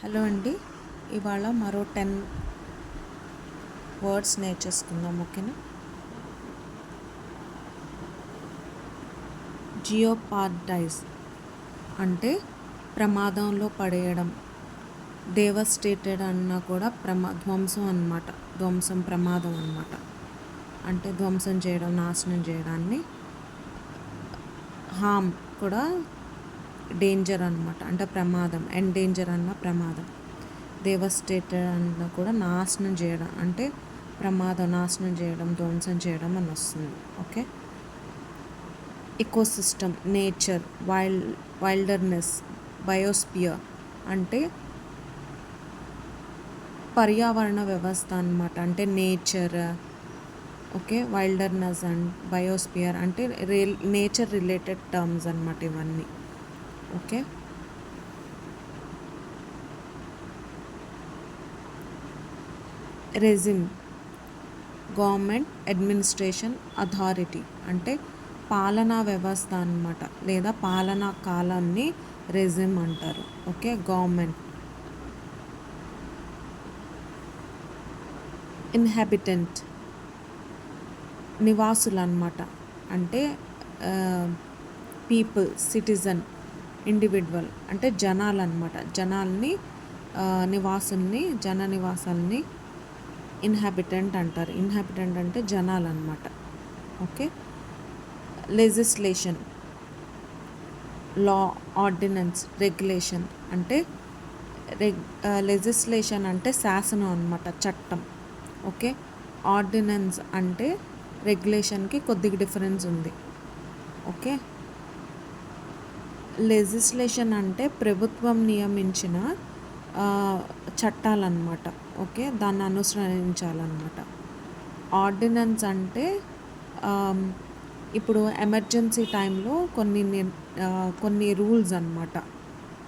Hello అండి. ఇవాళ మరో 10 వర్డ్స్ నేర్చేసుకుందాం. ఓకేనా? జియోపార్డైజ్ అంటే ప్రమాదంలో పడేయడం. డేవస్టేటెడ్ అన్నా కూడా ధ్వంసం అన్నమాట. ప్రమాదం అన్నమాట. అంటే ధ్వంసం చేయడం, నాశనం చేయడాన్ని. హార్మ్ కూడా డేంజర్ అన్నమాట. అంటే ప్రమాదం. ఎండేంజర్ అన్న ప్రమాదం. డేవస్టేటెడ్ అన్న కూడా నాశనం చేయడం, అంటే ప్రమాదం, నాశనం చేయడం, ధ్వంసం చేయడం అని వస్తుంది. Okay. Ecosystem, nature, wilderness, biosphere అంటే పర్యావరణ వ్యవస్థ అన్నమాట. అంటే nature. Okay. Wilderness and biosphere అంటే నేచర్ రిలేటెడ్ టర్మ్స్ అన్నమాట ఇవన్నీ. Okay. Regime, government administration authority అంటే పాలనా వ్యవస్థ అన్నమాట, లేదా పాలనా కాలాన్ని రెజిమ్ అంటారు. ఓకే. గవర్నమెంట్. ఇన్హాబిటెంట్ నివాసులు అన్నమాట. అంటే పీపుల్, సిటిజన్, ఇండివిజువల్ అంటే జనాలు అన్నమాట. జనాల్ని, నివాసుల్ని, జన నివాసాలని ఇన్హాబిటెంట్ అంటారు. ఇన్హాబిటెంట్ అంటే జనాలు అన్నమాట. ఓకే. లెజిస్లేషన్, లా, ఆర్డినెన్స్, రెగ్యులేషన్ అంటే లెజిస్లేషన్ అంటే శాసనం అన్నమాట, చట్టం. ఓకే. ఆర్డినెన్స్ అంటే రెగ్యులేషన్కి కొద్దిగా డిఫరెన్స్ ఉంది. ఓకే. లెజిస్లేషన్ అంటే ప్రభుత్వం నియమించిన చట్టాలన్నమాట. ఓకే. దాన్ని అనుసరించాలన్నమాట. ఆర్డినెన్స్ అంటే ఇప్పుడు ఎమర్జెన్సీ టైంలో కొన్ని రూల్స్ అన్నమాట.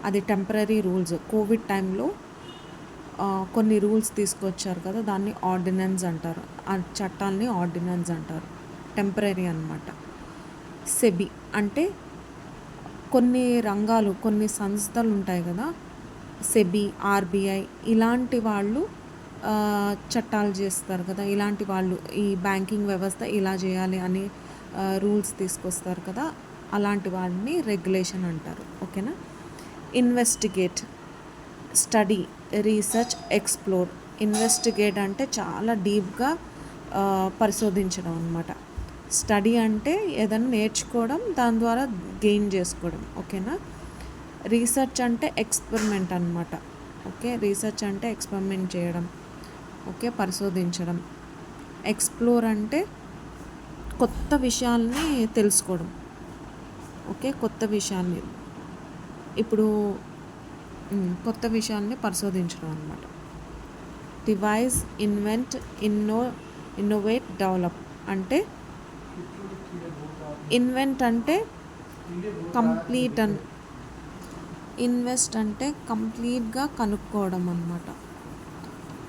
అది టెంపరరీ రూల్స్. కోవిడ్ టైంలో కొన్ని రూల్స్ తీసుకొచ్చారు కదా, దాన్ని ఆర్డినెన్స్ అంటారు. ఆ చట్టాలని ఆర్డినెన్స్ అంటారు. టెంపరరీ అన్నమాట. సెబీ అంటే కొన్ని రంగాలు, కొన్ని సంస్థలు ఉంటాయి కదా, సెబీ, ఆర్బీఐ ఇలాంటి వాళ్ళు చట్టాలు చేస్తారు కదా. ఇలాంటి వాళ్ళు ఈ బ్యాంకింగ్ వ్యవస్థ ఇలా చేయాలి అని రూల్స్ తీసుకొస్తారు కదా, అలాంటి వాడిని రెగ్యులేషన్ అంటారు. ఓకేనా? Investigate, study, research, explore. Investigate అంటే చాలా డీప్గా పరిశోధించడం అన్నమాట. స్టడీ అంటే ఏదైనా నేర్చుకోవడం, దాని ద్వారా గెయిన్ చేసుకోవడం. ఓకేనా? రీసెర్చ్ అంటే ఎక్స్పెరిమెంట్ అన్నమాట. ఓకే. రీసెర్చ్ అంటే ఎక్స్పెరిమెంట్ చేయడం. ఓకే. పరిశోధించడం. ఎక్స్ప్లోర్ అంటే కొత్త విషయాల్ని తెలుసుకోవడం. ఓకే. కొత్త విషయాల్ని పరిశోధించడం అన్నమాట. డివైజ్, ఇన్వెంట్, ఇన్నోవేట్, డెవలప్ అంటే ఇన్వెంట్ అంటే కంప్లీట్ ఇన్వెస్ట్ అంటే కంప్లీట్గా కనుక్కోవడం అన్నమాట.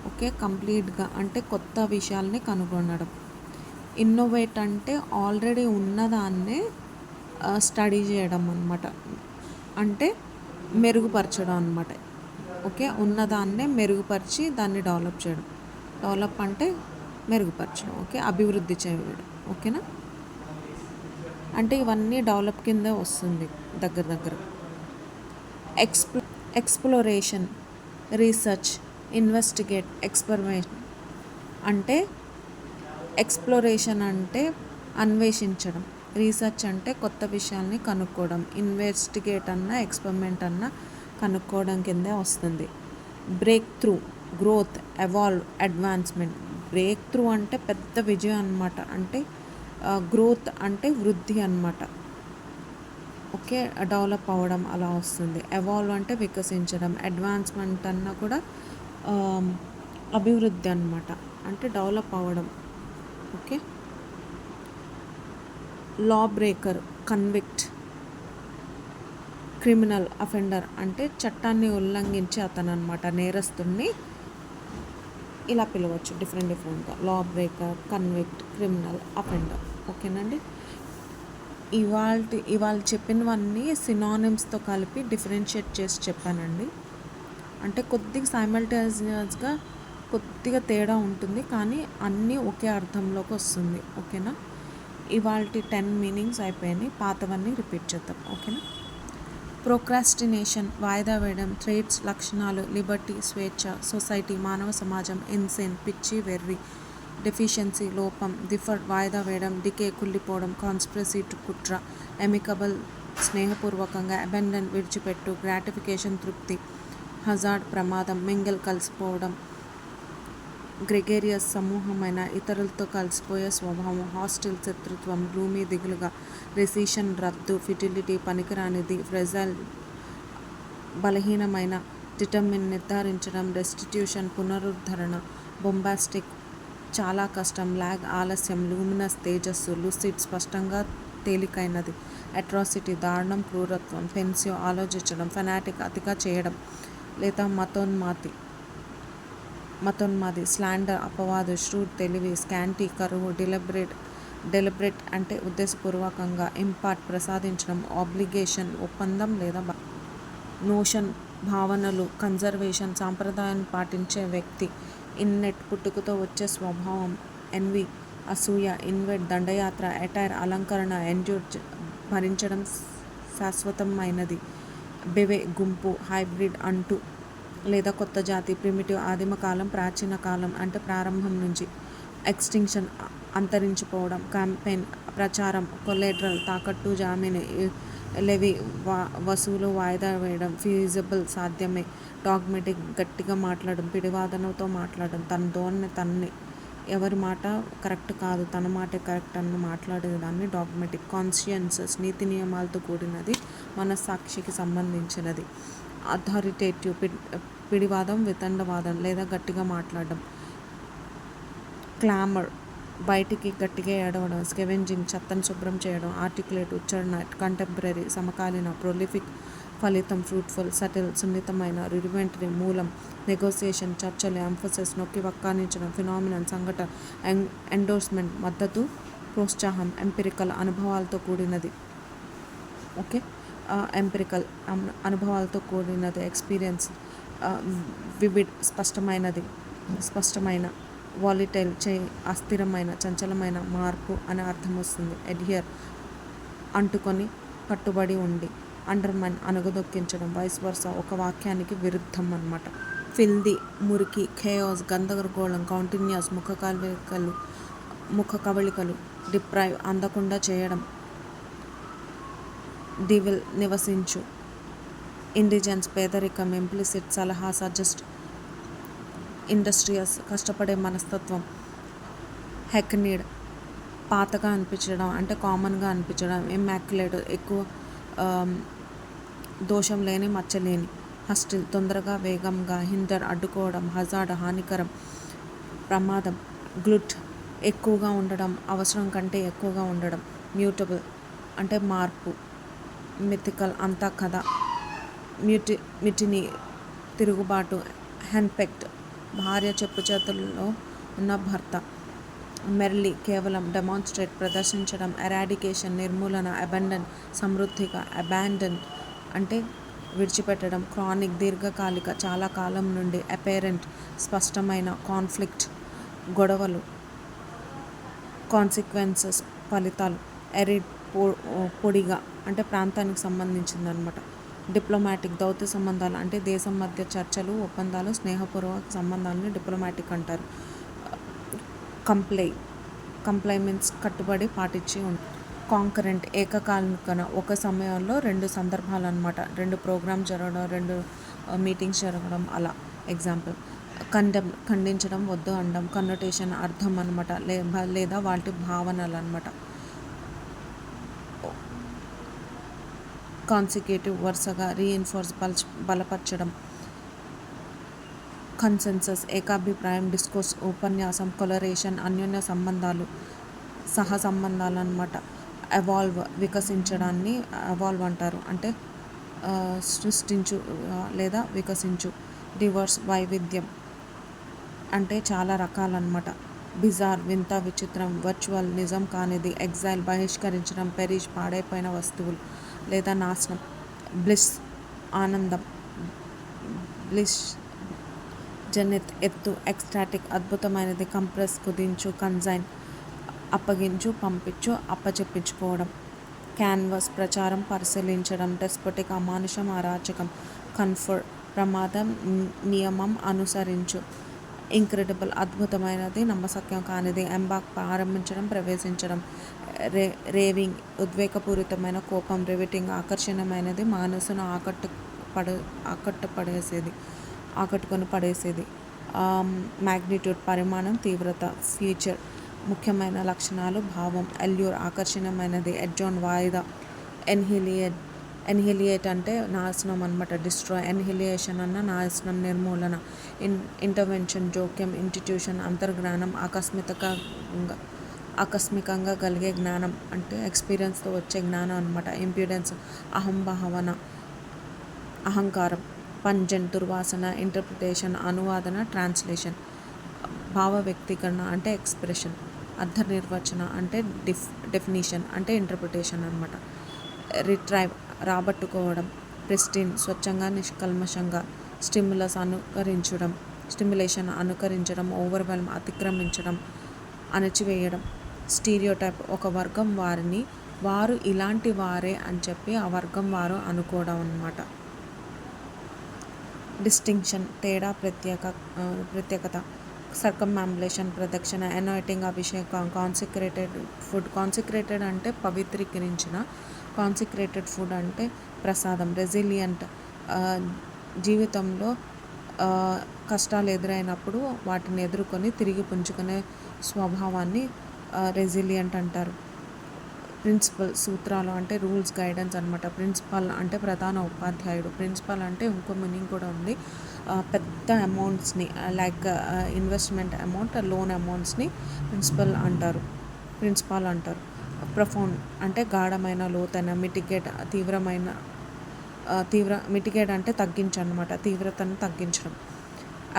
ఓకే. కంప్లీట్గా అంటే కొత్త విషయాల్ని కనుగొనడం. ఇన్నోవేట్ అంటే ఆల్రెడీ ఉన్నదాన్నే స్టడీ చేయడం అన్నమాట. అంటే మెరుగుపరచడం అన్నమాట. ఓకే. ఉన్నదాన్నే మెరుగుపరిచి దాన్ని డెవలప్ చేయడం. డెవలప్ అంటే మెరుగుపరచడం. ఓకే. అభివృద్ధి చేయడం. ఓకేనా? అంటే ఇవన్నీ డెవలప్ కింద వస్తుంది దగ్గర. ఎక్స్ప్లోరేషన్, రీసెర్చ్, ఇన్వెస్టిగేట్, ఎక్స్పెరిమెంట్ అంటే ఎక్స్ప్లోరేషన్ అంటే అన్వేషించడం, రీసెర్చ్ అంటే కొత్త విషయాల్ని కనుక్కోవడం, ఇన్వెస్టిగేట్ అన్న, ఎక్స్పెరిమెంట్ అన్న కనుక్కోవడం కిందే వస్తుంది. Break through, growth, evolve, advancement. Break through అంటే పెద్ద విజయం అన్నమాట. అంటే గ్రోత్ అంటే వృద్ధి అన్నమాట. ఓకే. డెవలప్ అవ్వడం అలా వస్తుంది. ఎవాల్వ్ అంటే వికసించడం, అడ్వాన్స్మెంట్ అన్న కూడా అభివృద్ధి అన్నమాట. అంటే డెవలప్ అవ్వడం. ఓకే. లా బ్రేకర్, కన్విక్ట్, క్రిమినల్ అఫెండర్ అంటే చట్టాన్ని ఉల్లంఘించే అతను అన్నమాట, నేరస్తుడిని ఇలా పిలవచ్చు డిఫరెంట్గా. లా బ్రేకర్, కన్విక్ట్, క్రిమినల్ అఫెండర్. ఓకేనండి? ఇవాళ చెప్పినవన్నీ సినానిమ్స్తో కలిపి డిఫరెన్షియేట్ చేసి చెప్పానండి. అంటే కొద్దిగా సైమల్టేనియస్గా కొద్దిగా తేడా ఉంటుంది, కానీ అన్నీ ఒకే అర్థంలోకి వస్తుంది. ఓకేనా? ఇవాల్టి 10 మీనింగ్స్ అయిపోయినాయి, పాతవన్నీ రిపీట్ చేద్దాం. ఓకేనా? ప్రోక్రాస్టినేషన్ వాయిదా వేయడం, ట్రేట్స్ లక్షణాలు లిబర్టీ స్వేచ్ఛ, సొసైటీ మానవ సమాజం, ఇన్సేన్ పిచ్చి వెర్రి, డెఫిషియన్సీ లోపం, డిఫర్ వాయిదా వేయడం, డికే కుళ్ళిపోవడం, కాన్స్పిరసీ కుట్ర, ఎమికబుల్ స్నేహపూర్వకంగా, అబెండన్ విడిచిపెట్టు, గ్రాటిఫికేషన్ తృప్తి, హజార్డ్ ప్రమాదం, మింగిల్ కలిసిపోవడం, గ్రెగేరియస్ సమూహమైన ఇతరులతో కలిసిపోయే స్వభావం, హాస్టిల్ శత్రుత్వం, గ్లూమీ దిగులుగా, రెసిషన్ రద్దు, ఫిటిలిటీ పనికిరానిది, ఫ్రెజైల్ బలహీనమైన, డిటర్మిన్ నిర్ధారించడం, రెస్టిట్యూషన్ పునరుద్ధరణ, బొంబాస్టిక్ చాలా కష్టం, లాగ్ ఆలస్యం, లూమినస్ తేజస్సు, లూసిడ్ స్పష్టంగా తేలికైనది, అట్రాసిటీ దారుణం క్రూరత్వం, పెన్సియో ఆలోచించడం, ఫెనాటిక్ అతిగా చేయడం లేదా మతోన్మాది, స్లాండర్ అపవాదు, ష్రూడ్ తెలివి, స్కాంటీ కరువు, డెలిబరేట్ అంటే ఉద్దేశపూర్వకంగా, ఇంపార్ట్ ప్రసాదించడం, ఆబ్లిగేషన్ ఒప్పందం లేదా నోషన్ భావనలు, కన్జర్వేషన్ సాంప్రదాయాన్ని పాటించే వ్యక్తి, ఇన్నెట్ పుట్టుకతో వచ్చే స్వభావం, ఎన్వి అసూయ, ఇన్వెట్ దండయాత్ర, ఎటైర్ అలంకరణ, ఎండ్యూర్ భరించడం శాశ్వతమైనది, బెవే గుంపు, హైబ్రిడ్ అంటు లేదా కొత్త జాతి, ప్రిమిటివ్ ఆదిమ కాలం, ప్రాచీన కాలం అంటే ప్రారంభం నుంచి, ఎక్స్టింక్షన్ అంతరించిపోవడం, క్యాంపెయిన్ ప్రచారం, కొలేటరల్ తాకట్టు జామీను, లెవీ వసూలు వాయిదా వేయడం, ఫీజిబుల్ సాధ్యమే, డాగ్మెటిక్ గట్టిగా మాట్లాడడం, పిడివాదనతో మాట్లాడడం, తన ధోరణి తన్ని, ఎవరి మాట కరెక్ట్ కాదు తన మాటే కరెక్ట్ అని మాట్లాడేదాన్ని డాగ్మెటిక్. కాన్షియన్సెస్ నీతి నియమాలతో కూడినది, మనస్సాక్షికి సంబంధించినది. అథారిటేటివ్ పిడివాదం, వితండవాదం లేదా గట్టిగా మాట్లాడడం. క్లామర్ బయటికి గట్టిగా ఏడవడం. స్కెవెంజింగ్ చెత్తను శుభ్రం చేయడం. ఆర్టికులేట్ ఉచ్చారణ. కంటెంపరీ సమకాలీన. ప్రొలిఫిక్ ఫలితం. ఫ్రూట్ఫుల్. సటిల్ సున్నితమైన. రిడిమెంటరీ మూలం. నెగోసియేషన్ చర్చలు. ఎంఫసిస్ నొక్కి వక్కానించడం. ఫినామినన్ సంఘటన. ఎండోర్స్మెంట్ మద్దతు ప్రోత్సాహం. ఎంపిరికల్ అనుభవాలతో కూడినది. ఓకే, ఎంపిరికల్ అనుభవాలతో కూడినది. ఎక్స్పీరియన్స్ వివిడ్ స్పష్టమైన. వాలిటైల్ అస్థిరమైన చంచలమైన. మార్పు అనే అర్థం వస్తుంది. ఎడ్హియర్ అంటుకొని కట్టుబడి ఉండి. అండర్మైన్ అణగదొక్కించడం. వైస్ వర్స ఒక వాక్యానికి విరుద్ధం అన్నమాట. ఫిల్దీ మురికి. ఖేయాస్ గందరగోళం. కౌంటిన్యూస్ ముఖ కవళికలు. డిప్రైవ్ అందకుండా చేయడం. డివిల్ నివసించు. ఇండిజెన్స్ పేదరికం. ఇంప్లిసిట్ సలహా సజెస్ట్. ఇండస్ట్రియస్ కష్టపడే మనస్తత్వం. హెక్నీడ్ పాతగా అనిపించడం అంటే కామన్గా అనిపించడం. ఇమ్మాక్యులేట్ ఎక్కువ దోషం లేని మచ్చలేని. హస్టిల్ తొందరగా వేగంగా. హిండర్ అడ్డుకోవడం. హజార్డ్ హానికరం ప్రమాదం. గ్లుట్ ఎక్కువగా ఉండడం, అవసరం కంటే ఎక్కువగా ఉండడం. మ్యూటబుల్ అంటే మార్పు. మిథికల్ అంతా కథ. మిటినీ తిరుగుబాటు. హెన్పెక్ట్ భార్య చెప్పు చేతుల్లో ఉన్న భర్త. మెర్లీ కేవలం. డెమాన్స్ట్రేట్ ప్రదర్శించడం. ఎరాడికేషన్ నిర్మూలన. అబెండన్ సమృద్ధిగా. అబాండన్ అంటే విడిచిపెట్టడం. క్రానిక్ దీర్ఘకాలిక చాలా కాలం నుండి. అపేరెంట్ స్పష్టమైన. కాన్ఫ్లిక్ట్ గొడవలు. కాన్సిక్వెన్సెస్ ఫలితాలు. ఎరిడ్ పొడిగా అంటే ప్రాంతానికి సంబంధించింది అనమాట. డిప్లొమాటిక్ దౌత్య సంబంధాలు అంటే దేశం మధ్య చర్చలు, ఒప్పందాలు, స్నేహపూర్వక సంబంధాలను డిప్లొమాటిక్ అంటారు. కంప్లై మీన్స్ కట్టుబడి పాటించి ఉంటుంది. కాంకరెంట్ ఏకకాలికన ఒక సమయంలో రెండు సందర్భాలు అనమాట. 2 ప్రోగ్రామ్స్ జరగడం, 2 మీటింగ్స్ జరగడం అలా. ఎగ్జాంపుల్ ఖండించడం, వద్దు అనడం. కన్నోటేషన్ అర్థం అనమాట లేదా వాటి భావనలు అనమాట. కాన్సిక్యూటివ్ వరుసగా. రీఇన్ఫోర్స్ బలపరచడం. కన్సెన్సస్ ఏకాభిప్రాయం. డిస్కోర్స్ ఉపన్యాసం. కొలరేషన్ అన్యోన్య సంబంధాలు, సహ సంబంధాలు అన్నమాట. ఎవాల్వ్ వికసించడాన్ని ఎవాల్వ్ అంటారు, అంటే సృష్టించు లేదా వికసించు. డివర్స్ వైవిధ్యం అంటే చాలా రకాలన్నమాట. బిజార్ వింత విచిత్రం. వర్చువల్ నిజం కానిది. ఎగ్జైల్ బహిష్కరించడం. పెరిష్ పాడైపోయిన వస్తువులు లేదా నాశనం. బ్లిస్ ఆనందం. బ్లిష్ జెనిత్ ఎత్తు, ఎక్స్టాటిక్ అద్భుతమైనది, కంప్రెస్ కుదించు, కన్జైన్ అప్పగించు, పంపించు, అప్పచెప్పించుకోవడం. క్యాన్వాస్ ప్రచారం, పరిశీలించడం. డెస్పోటిక్ అమానుషం, అరాచకం. కన్ఫర్ ప్రమాదం, నియమం అనుసరించు. ఇంక్రెడిబుల్ అద్భుతమైనది, నమ్మశక్యం కానిది. ఎంబాక్ ప్రారంభించడం, ప్రవేశించడం. రేవింగ్ ఉద్వేగపూరితమైన కోపం. రివిటింగ్ ఆకర్షణీయమైనది, మనసును ఆకట్టుకొని పడేసేది. మ్యాగ్నిట్యూడ్ పరిమాణం, తీవ్రత. ఫీచర్ ముఖ్యమైన లక్షణాలు, భావం. ఎల్యూర్ ఆకర్షణీయమైనది. ఎడ్జోన్ వాయిదా. ఎన్హిలియేట్ అంటే నాశనం అనమాట, డిస్ట్రాయ్. ఎన్హిలియేషన్ అన్న నాశనం, నిర్మూలన. ఇంటర్వెన్షన్ జోక్యం. ఇంట్యూషన్ అంతర్జ్ఞానం, ఆకస్మికంగా కలిగే జ్ఞానం అంటే ఎక్స్పీరియన్స్తో వచ్చే జ్ఞానం అనమాట. ఇంప్యూడెన్స్ అహంభావన, అహంకారం. పంజెంట్ దుర్వాసన. ఇంటర్ప్రిటేషన్ అనువాదన, ట్రాన్స్లేషన్. భావ వ్యక్తీకరణ అంటే ఎక్స్ప్రెషన్. అర్థ నిర్వచన అంటే డెఫినిషన్ అంటే ఇంటర్ప్రిటేషన్ అనమాట. రిట్రైవ్ రాబట్టుకోవడం. ప్రిస్టీన్ స్వచ్ఛంగా, నిష్కల్మషంగా. స్టిమ్యులేషన్ అనుకరించడం. ఓవర్వెల్మ్ అతిక్రమించడం, అణచివేయడం. స్టీరియోటైప్ ఒక వర్గం వారిని వారు ఇలాంటి వారే అని చెప్పి ఆ వర్గం వారు అనుకోవడం అన్నమాట. డిస్టింక్షన్ తేడా, ప్రత్యేకత. సర్కమ్యాంబులేషన్ ప్రదక్షిణ. అనాయింటింగ్ అభిషేకం. Consecrated food. కాన్సిక్రేటెడ్ అంటే పవిత్రీకరించిన, కాన్సిక్రేటెడ్ ఫుడ్ అంటే ప్రసాదం. రెసిలియంట్ జీవితంలో కష్టాలు ఎదురైనప్పుడు వాటిని ఎదుర్కొని తిరిగి పుంజుకునే స్వభావాన్ని రెసిలియంట్ అంటారు. ప్రిన్సిపల్ సూత్రాలు అంటే రూల్స్, గైడెన్స్ అనమాట. ప్రిన్సిపల్ అంటే ప్రధాన ఉపాధ్యాయుడు. ప్రిన్సిపల్ అంటే ఇంకో మీనింగ్ కూడా ఉంది. పెద్ద అమౌంట్స్ని లైక్ ఇన్వెస్ట్మెంట్ అమౌంట్, లోన్ అమౌంట్స్ని ప్రిన్సిపల్ అంటారు. ప్రొఫౌండ్ అంటే గాఢమైన, లోతైన. మిటిగేట్ అంటే తగ్గించనమాట, తీవ్రతను తగ్గించడం.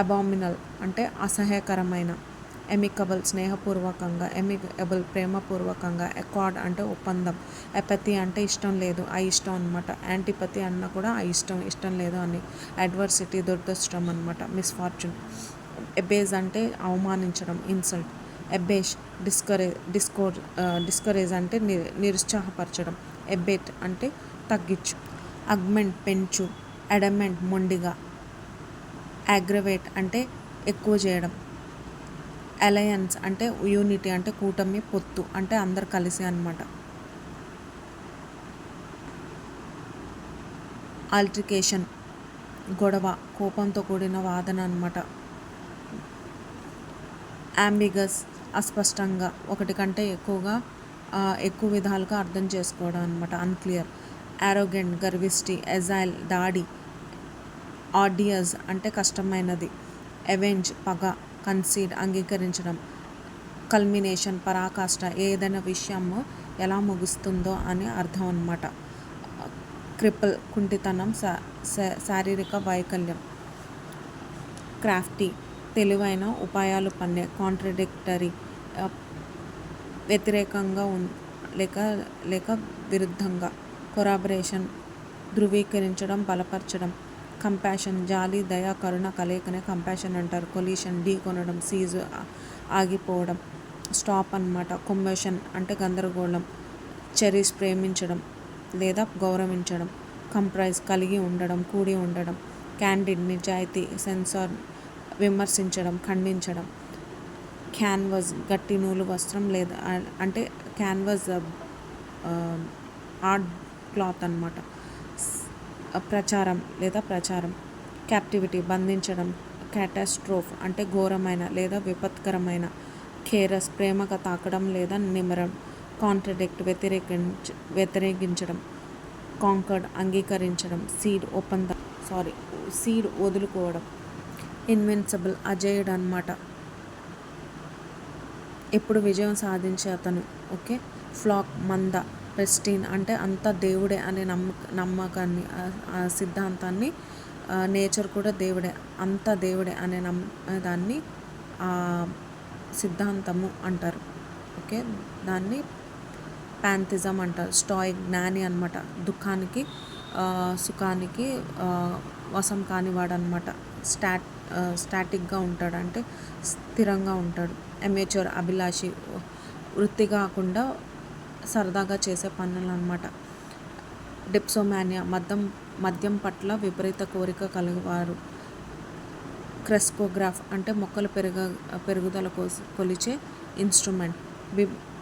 అబామినల్ అంటే అసహ్యకరమైన. ఎమికబుల్ స్నేహపూర్వకంగా. ఎమికబుల్ ప్రేమపూర్వకంగా. అకార్డ్ అంటే ఒప్పందం. ఎపతి అంటే ఇష్టం లేదు, అయిష్టం అనమాట. యాంటిపతి అన్న కూడా ఇష్టం లేదు అని. అడ్వర్సిటీ దురదృష్టం అనమాట, మిస్ఫార్చ్యూన్. ఎబేజ్ అంటే అవమానించడం, ఇన్సల్ట్. ఎబేష్ డిస్కరేజ్ అంటే నిరుత్సాహపరచడం. ఎబేట్ అంటే తగ్గించు. అగ్మెంట్ పెంచు. అడమెంట్ మొండిగా. అగ్రవేట్ అంటే ఎక్కువ చేయడం. అలయన్స్ అంటే యూనిటీ అంటే కూటమి, పొత్తు అంటే అందరు కలిసి అనమాట. ఆల్ట్రికేషన్ గొడవ, కోపంతో కూడిన వాదన అనమాట. అంబిగస్ అస్పష్టంగా, ఒకటి కంటే ఎక్కువ విధాలుగా అర్థం చేసుకోవడం అనమాట. అన్క్లియర్. ఆరోగెంట్ గర్విష్టి. ఎజైల్ దాడి. ఆడియస్ అంటే కష్టమైనది. అవెంజ్ పగ. కన్సీడ్ అంగీకరించడం. కల్మినేషన్ పరాకాష్ట, ఏదైనా విషయం ఎలా ముగుస్తుందో అని అర్థం అన్నమాట. క్రిపుల్ కుంటితనం, శారీరక వైకల్యం. క్రాఫ్టీ తెలివైన, ఉపాయాలు పన్నే. కాంట్రడిక్టరీ వ్యతిరేకంగా లేక విరుద్ధంగా. కొరాబరేషన్ ధృవీకరించడం, బలపరచడం. కంపాషన్ జాలి, దయ, కరుణ కలయికనే కంపాషన్ అంటారు. కొలీషన్ ఢీ కొనడం. సీజ్ ఆగిపోవడం, స్టాప్ అన్నమాట. కొమ్మేషన్ అంటే గందరగోళం. చెరీస్ ప్రేమించడం లేదా గౌరవించడం. కంప్రైజ్ కలిగి ఉండడం, కూడి ఉండడం. క్యాండిడ్ నిజాయితీ. సెన్సార్ విమర్శించడం, ఖండించడం. క్యాన్వాస్ గట్టి నూలు వస్త్రం లేదా అంటే క్యాన్వాస్ ఆర్ట్ క్లాత్ అన్నమాట. ప్రచారం. క్యాప్టివిటీ బంధించడం. క్యాటాస్ట్రోఫ్ అంటే ఘోరమైన లేదా విపత్కరమైన. కేరస్ ప్రేమగా తాకడం లేదా నిమరం. కాంట్రడిక్ట్ వ్యతిరేకించడం. కాంకర్డ్ అంగీకరించడం. సీడ్ వదులుకోవడం. ఇన్విన్సిబుల్ అజేయుడు అన్నమాట, ఎప్పుడు విజయం సాధించే అతను. ఓకే. ఫ్లాక్ మంద. ప్రెస్టీన్ అంటే అంతా దేవుడే అనే నమ్మకాన్ని, సిద్ధాంతాన్ని. నేచర్ కూడా దేవుడే, అంతా దేవుడే అనే దాన్ని సిద్ధాంతము అంటారు. ఓకే. దాన్ని పాంథిజం అంటారు. స్టాయిక్ జ్ఞాని అనమాట. దుఃఖానికి సుఖానికి వశం కానివాడు అనమాట. స్టాటిక్గా ఉంటాడు, అంటే స్థిరంగా ఉంటాడు. అమేచ్యూర్ అభిలాషి, వృత్తి కాకుండా సరదాగా చేసే పనులు అనమాట. డిప్సోమానియా మద్యం పట్ల విపరీత కోరిక కలవారు. క్రెస్కోగ్రాఫ్ అంటే మొక్కల పెరుగుదల కొలిచే ఇన్స్ట్రుమెంట్.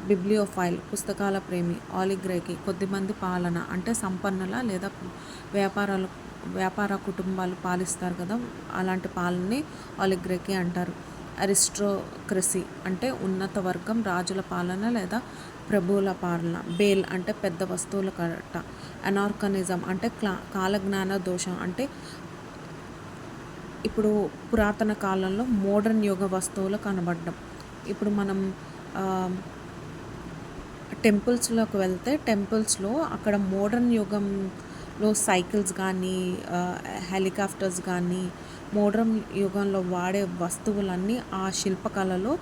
బిబ్లియోఫైల్ పుస్తకాల ప్రేమి. ఆలిగ్రేకి కొద్దిమంది పాలన, అంటే సంపన్నుల లేదా వ్యాపార కుటుంబాలు పాలిస్తారు కదా, అలాంటి పాలనని ఆలిగ్రేకి అంటారు. అరిస్టోక్రసీ అంటే ఉన్నత వర్గం, రాజుల పాలన లేదా ప్రభువుల పాలన. బేల్ అంటే పెద్ద వస్తువుల కట్ట. అనార్కనిజం అంటే కాలజ్ఞాన దోషం, అంటే ఇప్పుడు పురాతన కాలంలో మోడర్న్ యుగ వస్తువులు కనబడడం. ఇప్పుడు మనం టెంపుల్స్లోకి వెళ్తే టెంపుల్స్లో అక్కడ మోడర్న్ యుగంలో సైకిల్స్ కానీ హెలికాప్టర్స్ కానీ మోడర్న్ యుగంలో వాడే వస్తువులన్నీ ఆ శిల్పకళలో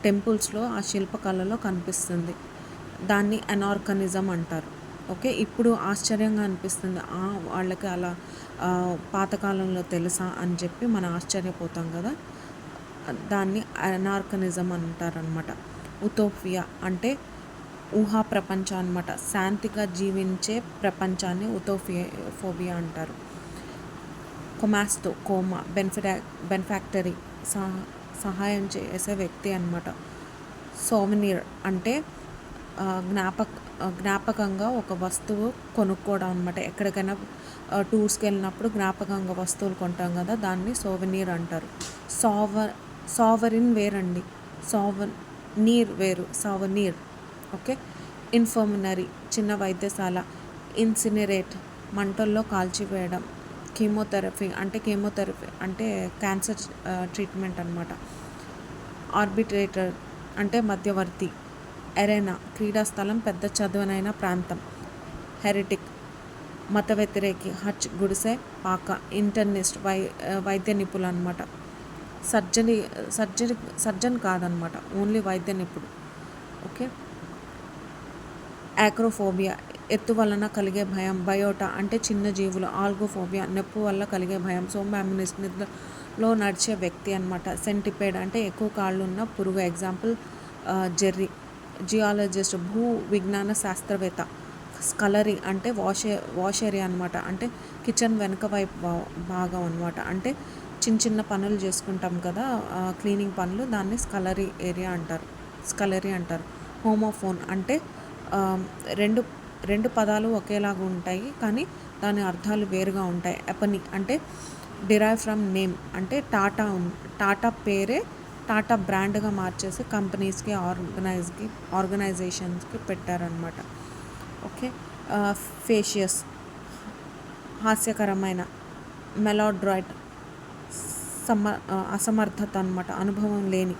టెంపుల్స్లో ఆ శిల్పకళలో కనిపిస్తుంది. దాన్ని అనార్కనిజం అంటారు. ఓకే, ఇప్పుడు ఆశ్చర్యంగా అనిపిస్తుంది, వాళ్ళకి అలా పాతకాలంలో తెలుసా అని చెప్పి మనం ఆశ్చర్యపోతాం కదా, దాన్ని అనార్కనిజం అంటారనమాట. ఉతోపియా అంటే ఊహా ప్రపంచం అనమాట. శాంతిగా జీవించే ప్రపంచాన్ని ఉతోఫోబియా అంటారు. కొమాస్తో కోమా బెనిఫాక్టరీ సహాయం చేసే వ్యక్తి అనమాట. సోవెనీర్ అంటే జ్ఞాపకంగా ఒక వస్తువు కొనుక్కోవడం అనమాట. ఎక్కడికైనా టూర్స్కి వెళ్ళినప్పుడు జ్ఞాపకంగా వస్తువులు కొంటాం కదా, దాన్ని సోవెనీర్ అంటారు. సావరిన్ వేరండి, సావనీర్ వేరు. Souvenir okay. ఇన్ఫర్మనరీ చిన్న వైద్యశాల. ఇన్సినరేట్ మంటల్లో కాల్చివేయడం. కీమోథెరపీ అంటే క్యాన్సర్ ట్రీట్మెంట్ అనమాట. ఆర్బిట్రేటర్ అంటే మధ్యవర్తి. ఎరేనా క్రీడాస్థలం, పెద్ద చదువునైన ప్రాంతం. హెరిటిక్ మత వ్యతిరేకి. హచ్ గుడిసె, పాక. ఇంటర్నిస్ట్ వైద్య నిపుణులు అనమాట. సర్జన్ కాదనమాట, ఓన్లీ వైద్య నిపుణుడు. ఓకే. యాక్రోఫోబియా ఎత్తు వలన కలిగే భయం. బయోటా అంటే చిన్న జీవులు. ఆల్గోఫోబియా నొప్పి వల్ల కలిగే భయం. సోంబామినిస్ట్ నిద్రలో నడిచే వ్యక్తి అనమాట. సెంటిపేడ్ అంటే ఎక్కువ కాళ్ళు ఉన్న పురుగు. Example Jerry. జియాలజిస్ట్ భూ విజ్ఞాన శాస్త్రవేత్త. స్కలరీ అంటే వాష్ ఏరియా అనమాట, అంటే కిచెన్ వెనక వైపు భాగం అనమాట. అంటే చిన్న పనులు చేసుకుంటాం కదా, క్లీనింగ్ పనులు, దాన్ని స్కలరీ అంటారు. హోమోఫోన్ అంటే రెండు పదాలు ఒకేలాగా ఉంటాయి కానీ దాని అర్థాలు వేరుగా ఉంటాయి. ఎపనీ అంటే డిరైవ్ ఫ్రమ్ నేమ్, అంటే టాటా పేరే టాటా బ్రాండ్గా మార్చేసి కంపెనీస్కి ఆర్గనైజేషన్స్కి పెట్టారనమాట. ఓకే. ఫేషియస్ హాస్యకరమైన. మెలోడ్రాయిడ్ అసమర్థత అనమాట, అనుభవం లేని.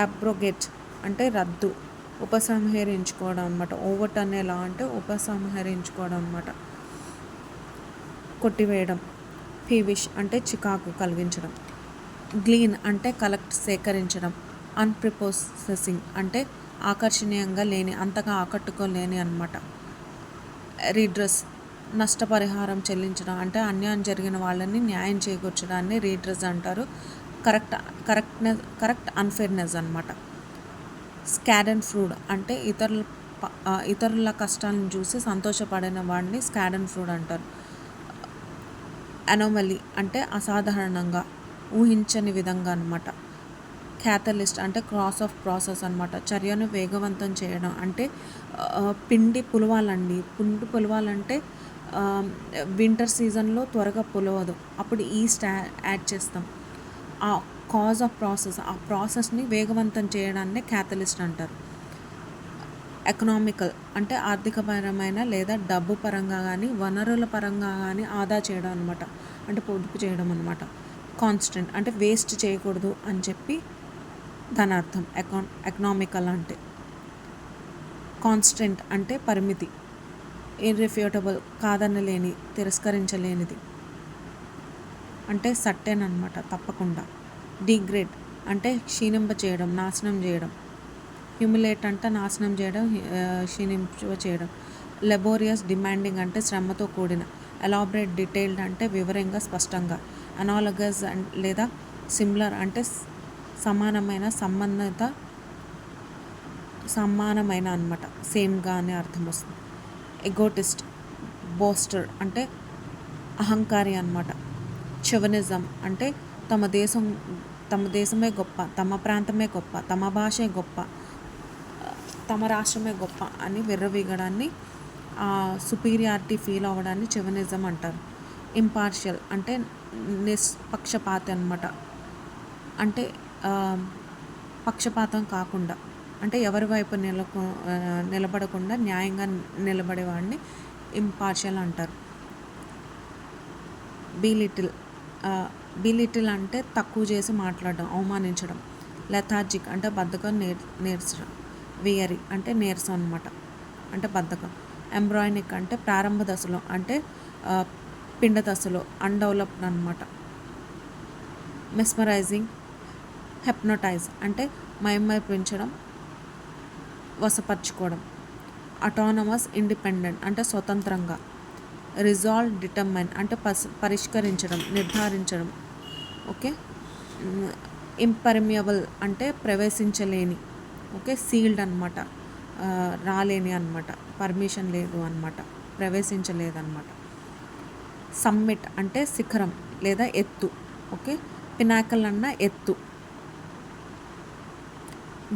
అబ్రోగేట్ అంటే రద్దు, ఉపసంహరించుకోవడం అనమాట. ఓవర్టర్న్ ఎలా అంటే ఉపసంహరించుకోవడం అనమాట, కొట్టివేయడం. పీవిష్ అంటే చికాకు కలిగించడం. గ్లీన్ అంటే కలెక్ట్ సేకరించడం. అన్ప్రిపోసెసింగ్ అంటే ఆకర్షణీయంగా లేని, అంతగా ఆకట్టుకోలేని అనమాట. రీడ్రెస్ నష్టపరిహారం చెల్లించడం, అంటే అన్యాయం జరిగిన వాళ్ళని న్యాయం చేకూర్చడాన్ని రీడ్రెస్ అంటారు. కరెక్ట్ అన్ఫేర్నెస్ అనమాట. స్కాడెన్ ఫ్రూడ్ అంటే ఇతరుల కష్టాలను చూసి సంతోషపడిన వాడిని స్కాడెన్ ఫ్రూడ్ అంటారు. అనోమలీ అంటే అసాధారణంగా, ఊహించని విధంగా అనమాట. క్యాటలిస్ట్ అంటే క్రాస్ ఆఫ్ ప్రాసెస్ అనమాట. చర్యను వేగవంతం చేయడం, అంటే పిండి పులవాలంటే వింటర్ సీజన్లో త్వరగా పులవదు, అప్పుడు ఈస్ట్ యాడ్ చేస్తాం. ఆ కాజ్ ఆఫ్ ప్రాసెస్, ఆ ప్రాసెస్ని వేగవంతం చేయడాన్ని క్యాటలిస్ట్ అంటారు. ఎకనామికల్ అంటే ఆర్థికపరమైన లేదా డబ్బు పరంగా కానీ వనరుల పరంగా కానీ ఆదా చేయడం అనమాట, అంటే పొదుపు చేయడం అనమాట. కాన్స్టెంట్ అంటే వేస్ట్ చేయకూడదు అని చెప్పి దాని అర్థం. ఎకనామికల్ అంటే. కాన్స్టెంట్ అంటే పరిమితి. ఇర్రిఫ్యూటబుల్ కాదనలేని, తిరస్కరించలేనిది, అంటే సర్టెన్ అనమాట, తప్పకుండా. డిగ్రేడ్ అంటే క్షీణింప చేయడం, నాశనం చేయడం. హ్యూమిలేట్ అంటే నాశనం చేయడం, క్షీణింప చేయడం. లెబోరియస్ డిమాండింగ్ అంటే శ్రమతో కూడిన. ఎలాబరేట్ డీటెయిల్డ్ అంటే వివరంగా స్పష్టంగా. అనాలగస్ లేదా సిమిలర్ అంటే సమానమైన అనమాట, సేమ్గా అనే అర్థం వస్తుంది. ఎగోటిస్ట్, బోస్టర్ అంటే అహంకారి అనమాట. చెవనిజం అంటే తమ దేశమే గొప్ప, తమ ప్రాంతమే గొప్ప, తమ భాషే గొప్ప, తమ రాష్ట్రమే గొప్ప అని విర్రవీగడాన్ని, సుపీరియారిటీ ఫీల్ అవ్వడాన్ని చెవనిజం అంటారు. ఇంపార్షియల్ అంటే నిష్పక్షపాతి అనమాట. అంటే పక్షపాతం కాకుండా, అంటే ఎవరి వైపు నిలబడకుండా న్యాయంగా నిలబడేవాడిని ఇంపార్షియల్ అంటారు. బీలిటిల్ అంటే తక్కువ చేసి మాట్లాడడం, అవమానించడం. లెథార్జిక్ అంటే బద్ధకం, నీరసం. వియరీ అంటే నీరసం అనమాట, అంటే బద్ధకం. ఎంబ్రాయినిక్ అంటే ప్రారంభ దశలో, అంటే పిండ దశలో, అన్డెవలప్డ్ అనమాట. మెస్మరైజింగ్, హెప్నోటైజ్ అంటే మైమరిపించడం, వశపరచుకోవడం. అటానమస్, ఇండిపెండెంట్ అంటే స్వతంత్రంగా. రిజాల్వ్, డిటర్మైన్ అంటే పరిష్కరించడం, నిర్ధారించడం. ఓకే. ఇంపర్మియబుల్ అంటే ప్రవేశించలేని. ఓకే. సీల్డ్ అనమాట, రాలేని అనమాట, పర్మిషన్ లేదు అనమాట, ప్రవేశించలేదన్నమాట. సమ్మిట్ అంటే శిఖరం లేదా ఎత్తు. ఓకే. పినాకల్ అన్న ఎత్తు.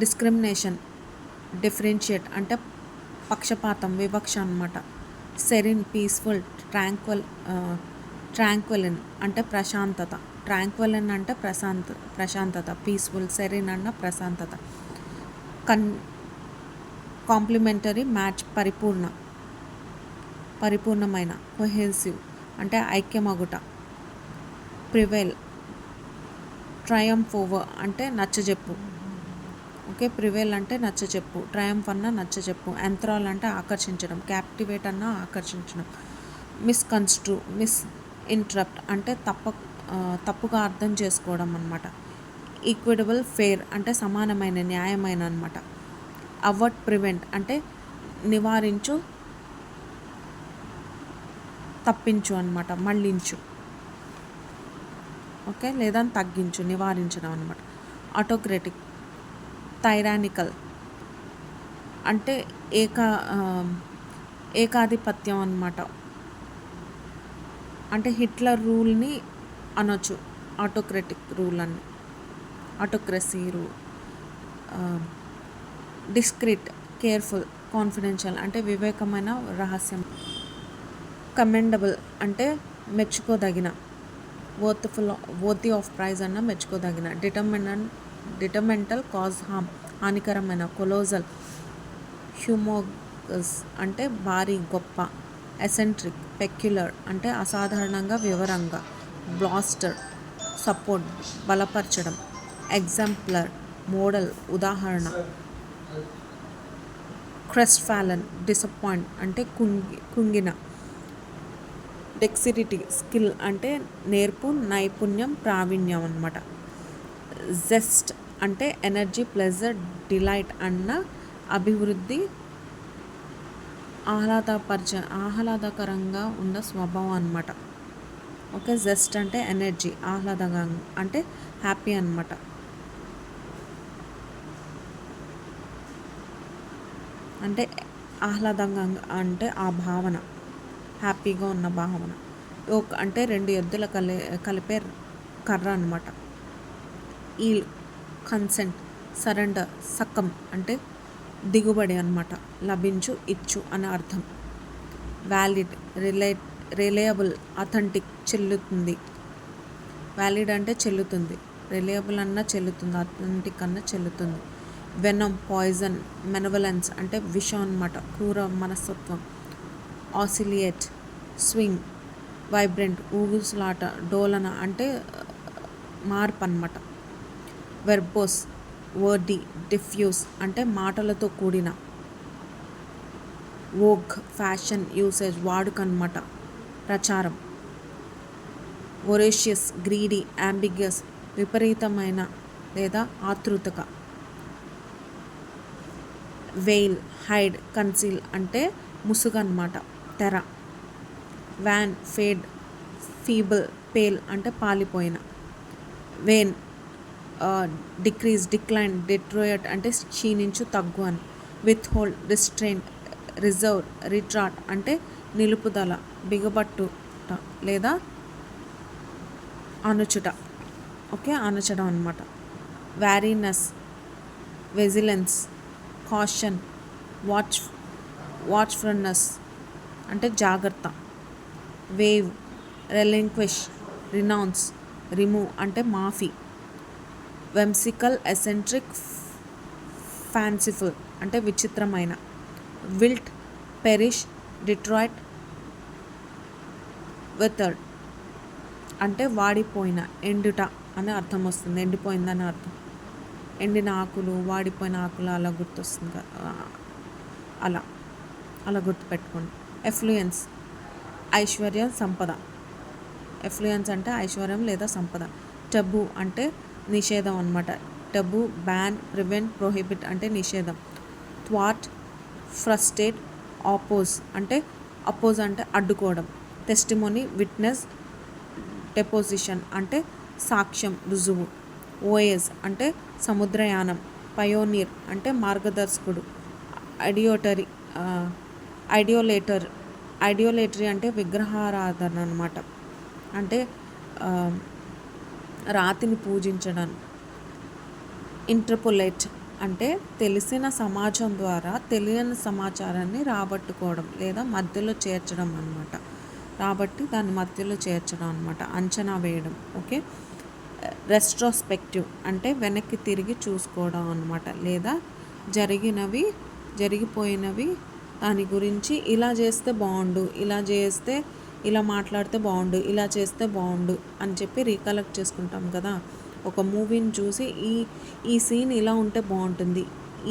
డిస్క్రిమినేషన్, డిఫరెన్షియేట్ అంటే పక్షపాతం, వివక్ష అనమాట. సెరిన్, పీస్ఫుల్, ట్రాంక్విలిన్ అంటే ప్రశాంతత. ట్రాంక్విలిన్ అంటే ప్రశాంతత. పీస్ఫుల్, సెరిన్ అన్న ప్రశాంతత. కాంప్లిమెంటరీ, మ్యాచ్ పరిపూర్ణమైన. కొహెసివ్ అంటే ఐక్యమగుట. ప్రివైల్, ట్రయంఫ్ ఓవర్ అంటే నచ్చజెప్పు. ఓకే. ప్రివైల్ అంటే నచ్చజెప్పు, ట్రయంఫ్ అన్న నచ్చజెప్పు. ఎంథ్రాల్ అంటే ఆకర్షించడం, క్యాప్టివేట్ అన్న ఆకర్షించడం. మిస్కన్స్ట్రూ, ఇంటరప్ట్ అంటే తప్పుగా అర్థం చేసుకోవడం అనమాట. ఈక్విటబుల్, ఫెయిర్ అంటే సమానమైన, న్యాయమైన అనమాట. అవర్ట్, ప్రివెంట్ అంటే నివారించు, తప్పించు అనమాట, మళ్ళించు. ఓకే. లేదా తగ్గించు, నివారించడం అనమాట. ఆటోక్రటిక్, టైరానికల్ అంటే ఏకాధిపత్యం అనమాట. అంటే హిట్లర్ రూల్ని అనొచ్చు ఆటోక్రటిక్ రూల్ అని, autocracy rule. Discrete, careful, confidential అంటే వివేకమైన, రహస్యం. కమెండబుల్ అంటే మెచ్చుకోదగిన, వర్తీ ఆఫ్ ప్రైజ్ అన్న మెచ్చుకోదగిన. డిటర్మెంటల్, కాజ్ హార్మ్ హానికరమైన. కొలోజల్, హ్యూమోగస్ అంటే భారీ, గొప్ప. ఎసెంట్రిక్, పెక్యులర్ అంటే అసాధారణంగా, వివరంగా. బ్లాస్టర్, సపోర్ట్, బలపరచడం. ఎగ్జాంప్లర్, మోడల్, ఉదాహరణ. క్రెస్ట్ఫాలన్, డిసప్పాయింట్ అంటే కుంగిన. డెక్సిరిటీ, స్కిల్ అంటే నేర్పు, నైపుణ్యం, ప్రావీణ్యం అనమాట. జెస్ట్ అంటే ఎనర్జీ, ప్లెజర్, డిలైట్ అన్న అభివృద్ధి, ఆహ్లాదకరంగా ఉన్న స్వభావం అనమాట. ఓకే. జెస్ట్ అంటే ఎనర్జీ, ఆహ్లాదంగా అంటే హ్యాపీ అనమాట. అంటే ఆహ్లాదంగా అంటే ఆ భావన, హ్యాపీగా ఉన్న భావన. యోక్ అంటే రెండు ఎద్దుల కలిపే కర్ర అనమాట. ఈల్, కన్సెంట్, సరెండర్, సక్కం అంటే దిగుబడి అనమాట, లభించు, ఇచ్చు అని అర్థం. వ్యాలిడ్, రిలయబుల్, అథెంటిక్, చెల్లుతుంది. వ్యాలిడ్ అంటే చెల్లుతుంది, రిలయబుల్ అన్న చెల్లుతుంది, అథెంటిక్ అన్న చెల్లుతుంది. వెనమ్, పాయిజన్, మెనవలెన్స్ అంటే విషం అనమాట, క్రూర మనస్తత్వం. ఆసిలియేట్, స్వింగ్, వైబ్రెంట్, ఊగులాట, డోలన అంటే మార్పు అనమాట. వెర్బోస్, వర్డీ, డిఫ్యూజ్ అంటే మాటలతో కూడిన. వోగ్, ఫ్యాషన్, యూసేజ్, వాడుక అనమాట, ప్రచారం. వొరేషియస్, గ్రీడీ, అంబిగ్యస్ విపరీతమైన లేదా ఆతృతగా. వెయిల్, హైడ్, కన్సీల్ అంటే ముసుగు అనమాట, తెర. వ్యాన్ ఫేడ్, ఫీబుల్ పేల్ అంటే పాలిపోయిన. వేన్ డిక్రీజ్, డిక్లైన్, డిట్రోయట్ అంటే క్షీణించు, తగ్గు అని. విత్ హోల్డ్, రిస్ట్రెయిన్, రిజర్వ్, రిట్రాట్ అంటే నిలుపుదల, బిగబట్టుట లేదా అణుచుట. ఓకే, అణచడం అనమాట. వ్యారీనెస్, విజిలెన్స్, కాషన్, వాచ్ఫుల్నెస్ అంటే జాగ్రత్త. వేవ్, రెలింక్విష్, రినౌన్స్, రిమూవ్ అంటే మాఫీ. వెమ్సికల్, ఎసెంట్రిక్, ఫ్యాన్సిఫుల్ అంటే విచిత్రమైన. విల్ట్, పెరిష్, డిట్రాయిట్, విథర్డ్ అంటే వాడిపోయిన, ఎండుట అని అర్థం వస్తుంది, ఎండిపోయిందని అర్థం. ఎండిన ఆకులు, వాడిపోయిన ఆకులు అలా గుర్తొస్తుంది కదా, అలా అలా గుర్తుపెట్టుకోండి. ఎఫ్లూయెన్స్, ఐశ్వర్యం, సంపద. ఎఫ్లూయెన్స్ అంటే ఐశ్వర్యం లేదా సంపద. టబు అంటే నిషేధం అనమాట. టబు, బ్యాన్, ప్రివెంట్, ప్రొహిబిట్ అంటే నిషేధం. థ్వాట్, ఫ్రస్ట్రేట్, ఆపోజ్ అంటే అడ్డుకోవడం. టెస్టిమోనీ, విట్నెస్, డెపోజిషన్ అంటే సాక్ష్యం, రుజువు. ఓయేజ్ అంటే సముద్రయానం. పయోనీర్ అంటే మార్గదర్శకుడు. ఐడియోలేటరీ అంటే విగ్రహారాధన అనమాట. అంటే రాతిని పూజించడం. ఇంటర్పోలేట్ అంటే తెలిసిన సమాజం ద్వారా తెలియని సమాచారాన్ని రాబట్టుకోవడం లేదా మధ్యలో చేర్చడం అనమాట. దాన్ని మధ్యలో చేర్చడం అనమాట, అంచనా వేయడం. ఓకే. రెస్ట్రోస్పెక్టివ్ అంటే వెనక్కి తిరిగి చూసుకోవడం అనమాట, లేదా జరిగిపోయినవి దాని గురించి ఇలా చేస్తే బాగుండు, ఇలా మాట్లాడితే బాగుండు, ఇలా చేస్తే బాగుండు అని చెప్పి రీకలెక్ట్ చేసుకుంటాం కదా. ఒక మూవీని చూసి ఈ సీన్ ఇలా ఉంటే బాగుంటుంది,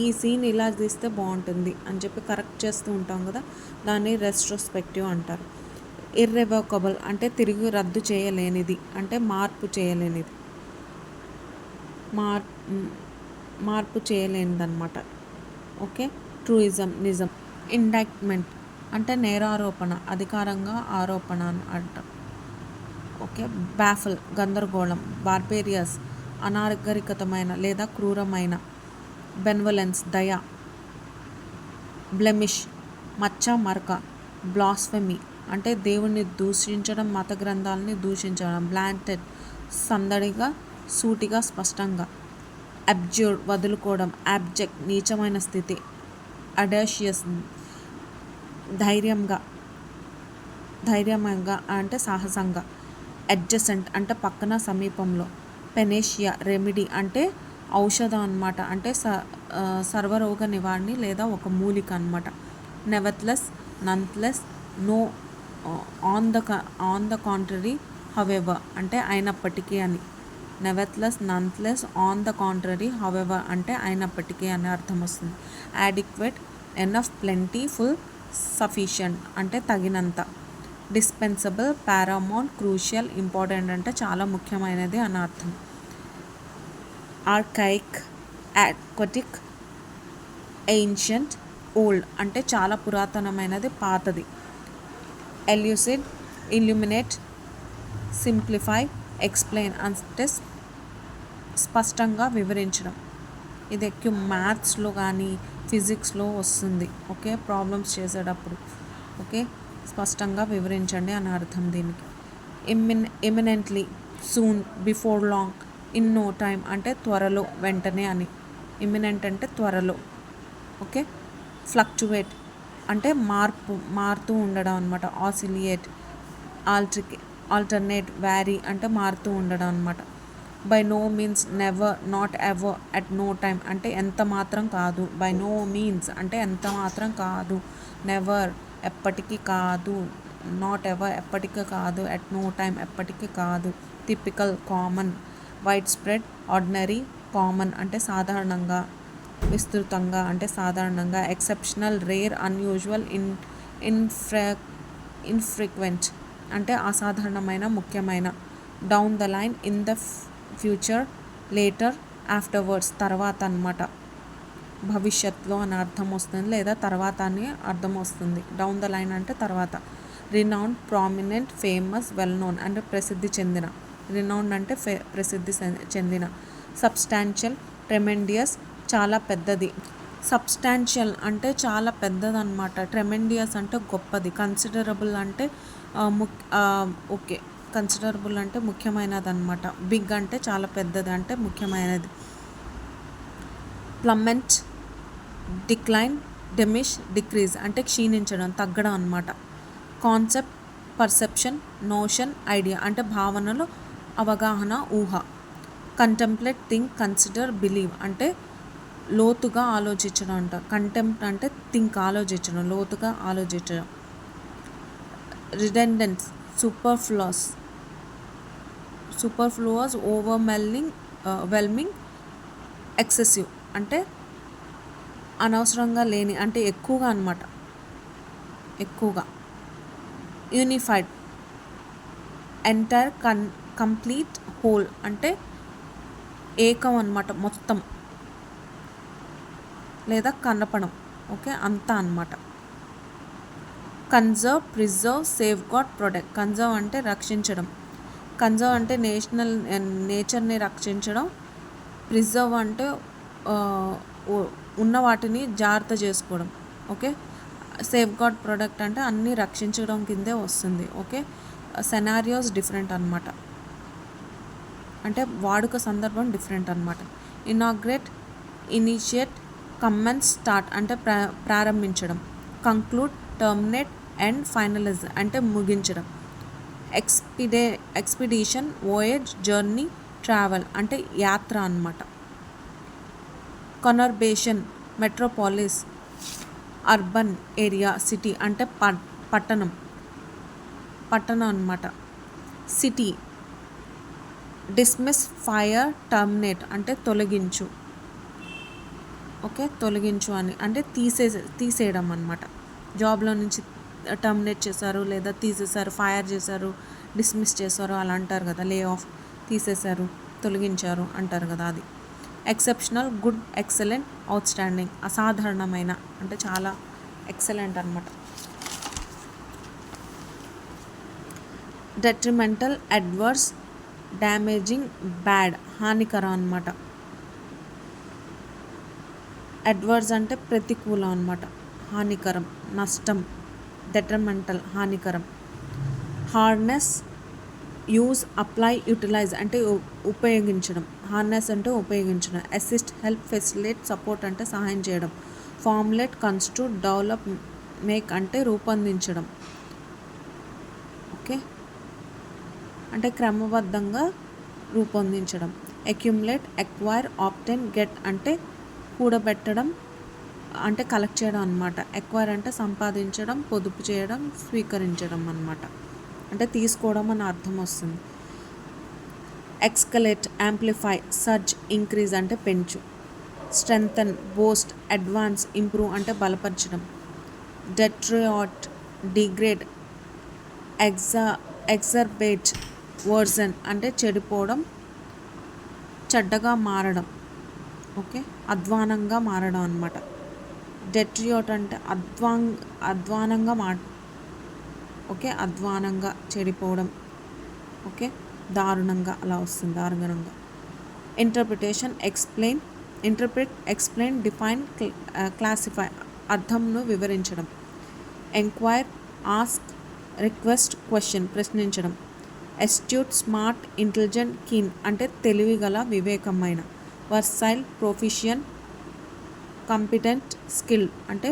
ఈ సీన్ ఇలా తీస్తే బాగుంటుంది అని చెప్పి కరెక్ట్ చేస్తూ ఉంటాం కదా, దాన్ని రెస్ట్రోస్పెక్టివ్ అంటారు. ఇర్రెవోకబుల్ అంటే తిరిగి రద్దు చేయలేనిది, అంటే మార్పు చేయలేనిదన్నమాట. ఓకే. ట్రూయిజం, నిజం. ఇండైక్ట్మెంట్ అంటే నేరారోపణ, అధికారంగా ఆరోపణ అని అంటాం. ఓకే. బ్యాఫుల్, గందరగోళం. బార్బేరియస్, అనాగరికతమైన లేదా క్రూరమైన. బెన్వలెన్స్, దయ. బ్లెమిష్, మచ్చ, మరక. బ్లాస్ఫెమీ అంటే దేవుణ్ణి దూషించడం, మత గ్రంథాలని దూషించడం. బ్లాంటెడ్, సందడిగా, సూటిగా, స్పష్టంగా. అబ్జ్యూర్డ్, వదులుకోవడం. అబ్జెక్ట్, నీచమైన స్థితి. అడాషియస్, ధైర్యంగా అంటే సాహసంగా. అడ్జసెంట్ అంటే పక్కన, సమీపంలో. పెనేషియా, రెమిడీ అంటే ఔషధం అనమాట, అంటే సర్వరోగ నివారణి లేదా ఒక మూలిక అనమాట. Nevertheless, nonetheless, no, on the contrary, however అంటే అయినప్పటికీ అని. Nevertheless, nonetheless, on the contrary, however అంటే అయినప్పటికీ అని అర్థం వస్తుంది. Adequate, enough, plenty, full, sufficient అంటే తగినంత. డిస్పెన్సబుల్, పారామౌంట్, క్రూషియల్, ఇంపార్టెంట్ అంటే చాలా ముఖ్యమైనది అని అర్థం. ఆర్కైక్, ఆక్వటిక్, ఏన్షియంట్, ఓల్డ్ అంటే చాలా పురాతనమైనది, పాతది. ఎల్యూసిడ్, ఇల్యూమినేట్, సింప్లిఫై, ఎక్స్ప్లెయిన్ అంటే స్పష్టంగా వివరించడం. ఇది ఎక్కువ మ్యాథ్స్లో కానీ ఫిజిక్స్లో వస్తుంది. ఓకే, ప్రాబ్లమ్స్ చేసేటప్పుడు. ఓకే, స్పష్టంగా వివరించండి అని అర్థం దీనికి. Imminently, soon, before long, in no time అంటే త్వరలో, వెంటనే అని. ఇమినెంట్ అంటే త్వరలో. ఓకే. ఫ్లక్చువేట్ అంటే మారుతూ ఉండడం అనమాట. ఆసిలియేట్, ఆల్టర్నేట్, వ్యారీ అంటే మారుతూ ఉండడం అనమాట. By no means, never, not ever, at no time అంటే ఎంత మాత్రం కాదు. బై నో మీన్స్ అంటే ఎంత మాత్రం కాదు. నెవర్ ఎప్పటికీ కాదు. నాట్ ఎవర్ ఎప్పటికీ కాదు. అట్ నో టైం ఎప్పటికీ కాదు. Typical, common. Wide spread, ordinary, common అంటే సాధారణంగా, విస్తృతంగా అంటే సాధారణంగా. ఎక్సెప్షనల్, రేర్, అన్యూజువల్, ఇన్ఫ్రీక్వెంట్ అంటే అసాధారణమైన, ముఖ్యమైన. Down the line, in the future, later, afterwards తర్వాత అన్నమాట. భవిష్యత్తులో అని అర్థం వస్తుంది లేదా తర్వాత అని అర్థం వస్తుంది. డౌన్ ద లైన్ అంటే తర్వాత. Renowned, prominent, famous, well known అంటే ప్రసిద్ధి చెందిన. రినౌండ్ అంటే ప్రసిద్ధి చెందిన. సబ్స్టాన్షియల్, ట్రెమెండియస్ చాలా పెద్దది. సబ్స్టాన్షియల్ అంటే చాలా పెద్దదన్నమాట. ట్రెమెండియస్ అంటే గొప్పది. కన్సిడరబుల్ అంటే ఓకే, కన్సిడరబుల్ అంటే ముఖ్యమైనది అనమాట. బిగ్ అంటే చాలా పెద్దది అంటే ముఖ్యమైనది. ప్లమెంట్, డిక్లైన్, డెమిష్, డిక్రీజ్ అంటే క్షీణించడం, తగ్గడం అనమాట. కాన్సెప్ట్, పర్సెప్షన్, నోషన్, ఐడియా అంటే భావనలు, అవగాహన, ఊహ. కంటెంప్లేట్, థింక్, కన్సిడర్, బిలీవ్ అంటే లోతుగా ఆలోచించడం అంట. కంటెంప్ట్ అంటే థింక్ ఆలోచించడం, లోతుగా ఆలోచించడం. రిడెండెన్స్, సూపర్ఫ్లూయస్, వెల్మింగ్, ఎక్సెసివ్ అంటే అనవసరంగా లేని అంటే ఎక్కువగా అనమాట, ఎక్కువగా. యూనిఫైడ్, ఎంటైర్, కంప్లీట్, హోల్ అంటే ఏకం అనమాట, మొత్తం లేదా కనపడం. ఓకే, అంతా అనమాట. Conserve, preserve, safeguard, protect. Conserve అంటే రక్షించడం. కన్జర్వ్ అంటే నేచర్ని రక్షించడం. ప్రిజర్వ్ అంటే ఉన్న వాటిని జాగ్రత్త చేసుకోవడం. ఓకే, సేఫ్ గార్డ్, ప్రొటెక్ట్ అంటే అన్నీ రక్షించడం కిందే వస్తుంది. ఓకే, సెనారియోస్ డిఫరెంట్ అనమాట, అంటే వాడుక సందర్భం డిఫరెంట్ అనమాట. ఇనాగ్రేట్, ఇనిషియేట్, కమెన్స్, స్టార్ట్ అంటే ప్రారంభించడం. కంక్లూడ్, టర్మినేట్, ఎండ్, ఫైనలైజ్ అంటే ముగించడం. ఎక్స్పిడిషన్, వోయేజ్, జర్నీ, ట్రావెల్ అంటే యాత్ర అన్నమాట. కనర్బేషన్, మెట్రోపాలిస్, అర్బన్ ఏరియా, సిటీ అంటే పట్టణం అన్నమాట. సిటీ, డిస్మిస్, ఫైర్, టర్మినేట్ అంటే తొలగించు. ఓకే, తొలగించు అని అంటే తీసేయడం అన్నమాట. జాబ్లో నుంచి టర్మినేట్ చేశారు లేదా తీసేశారు, ఫైర్ చేశారు, డిస్మిస్ చేశారు అలా అంటారు కదా. లే ఆఫ్, తీసేశారు, తొలగించారు అంటారు కదా, అది. Exceptional, good, excellent, out standing అసాధారణమైన అంటే చాలా ఎక్సలెంట్ అనమాట. డెట్రిమెంటల్, అడ్వర్స్, డ్యామేజింగ్, బ్యాడ్ హానికరం అనమాట. అడ్వర్స్ అంటే ప్రతికూలం అనమాట, హానికరం, నష్టం. డెట్రిమెంటల్ హానికరం. హార్నెస్, యూజ్, అప్లై, యూటిలైజ్ అంటే ఉపయోగించడం. హార్నెస్ అంటే ఉపయోగించడం. అసిస్ట్, హెల్ప్, ఫెసిలిటేట్, సపోర్ట్ అంటే సహాయం చేయడం. ఫార్ములేట్, కన్స్టిట్యూట్, డెవలప్, మేక్ అంటే రూపొందించడం. ఓకే, అంటే క్రమబద్ధంగా రూపొందించడం. అక్యుములేట్, ఎక్వైర్, ఆబ్టైన్, గెట్ అంటే కూడబెట్టడం అంటే కలెక్ట్ చేయడం అనమాట. ఎక్వైర్ అంటే సంపాదించడం, పొదుపు చేయడం, స్వీకరించడం అన్నమాట, అంటే తీసుకోవడం అని అర్థం వస్తుంది. ఎక్స్కలేట్, యాంప్లిఫై, సర్జ్, ఇంక్రీజ్ అంటే పెంచు. స్ట్రెంగ్తన్, బోస్ట్, అడ్వాన్స్, ఇంప్రూవ్ అంటే బలపరచడం. డెట్రియాట్, డిగ్రేడ్, ఎగ్జర్బేట్, వర్జన్ అంటే చెడిపోవడం, చెడ్డగా మారడం. ఓకే, అధ్వానంగా మారడం అనమాట. డెట్రియాట్ అంటే అధ్వానంగా ఓకే, అధ్వానంగా, చెడిపోవడం. ఓకే, దారుణంగా అలా వస్తుంది, దారుణంగా. Interpretation, interpret, explain, define, classify అర్థంను వివరించడం. ఎంక్వైర్, ఆస్క్, రిక్వెస్ట్, క్వశ్చన్ ప్రశ్నించడం. ఎస్ట్యూట్, స్మార్ట్, ఇంటెలిజెంట్, కీన్ అంటే తెలివిగల, వివేకమైన. వర్సైల్, ప్రొఫిషియన్, కాంపిటెంట్, స్కిల్ అంటే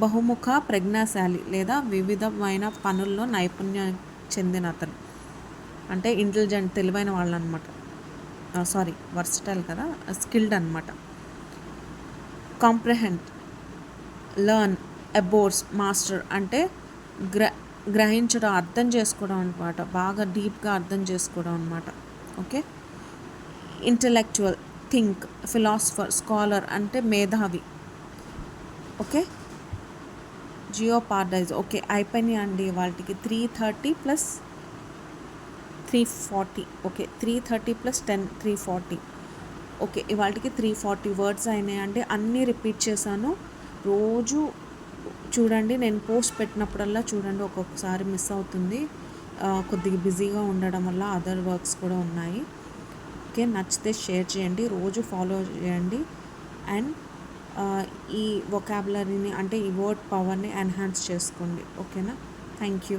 బహుముఖ ప్రజ్ఞాశాలి లేదా వివిధమైన పనుల్లో నైపుణ్యం చెందిన అతను. అంటే ఇంటెలిజెంట్, తెలివైన వాళ్ళు అనమాట. వర్సటైల్ కదా, స్కిల్డ్ అనమాట. కాంప్రహెండ్, లర్న్, అబోర్స్, మాస్టర్ అంటే గ్రహించడం, అర్థం చేసుకోవడం అనమాట, బాగా డీప్గా అర్థం చేసుకోవడం అనమాట. Okay, intellectual, think, philosopher, scholar అంటే మేధావి. ఓకే, జియోపార్డైజ్. ఓకే, అయిపోయినాయి అండి వాటికి. 330 + 340. ఓకే, 330 + 10 340. ఓకే, ఇవాళకి 340 వర్డ్స్ అయినాయండి. అన్నీ రిపీట్ చేశాను. రోజు చూడండి, నేను పోస్ట్ పెట్టినప్పుడల్లా చూడండి ఒక్కొక్కసారి మిస్ అవుతుంది. కొద్దిగా బిజీగా ఉండడం వల్ల అదర్ వర్క్స్ కూడా ఉన్నాయి. ఓకే, నచ్చితే షేర్ చేయండి, రోజు ఫాలో చేయండి. అండ్ ఈ వొకాబులరీని అంటే ఈ వర్డ్ పవర్ని ఎన్హాన్స్ చేసుకోండి. ఓకేనా? Thank you.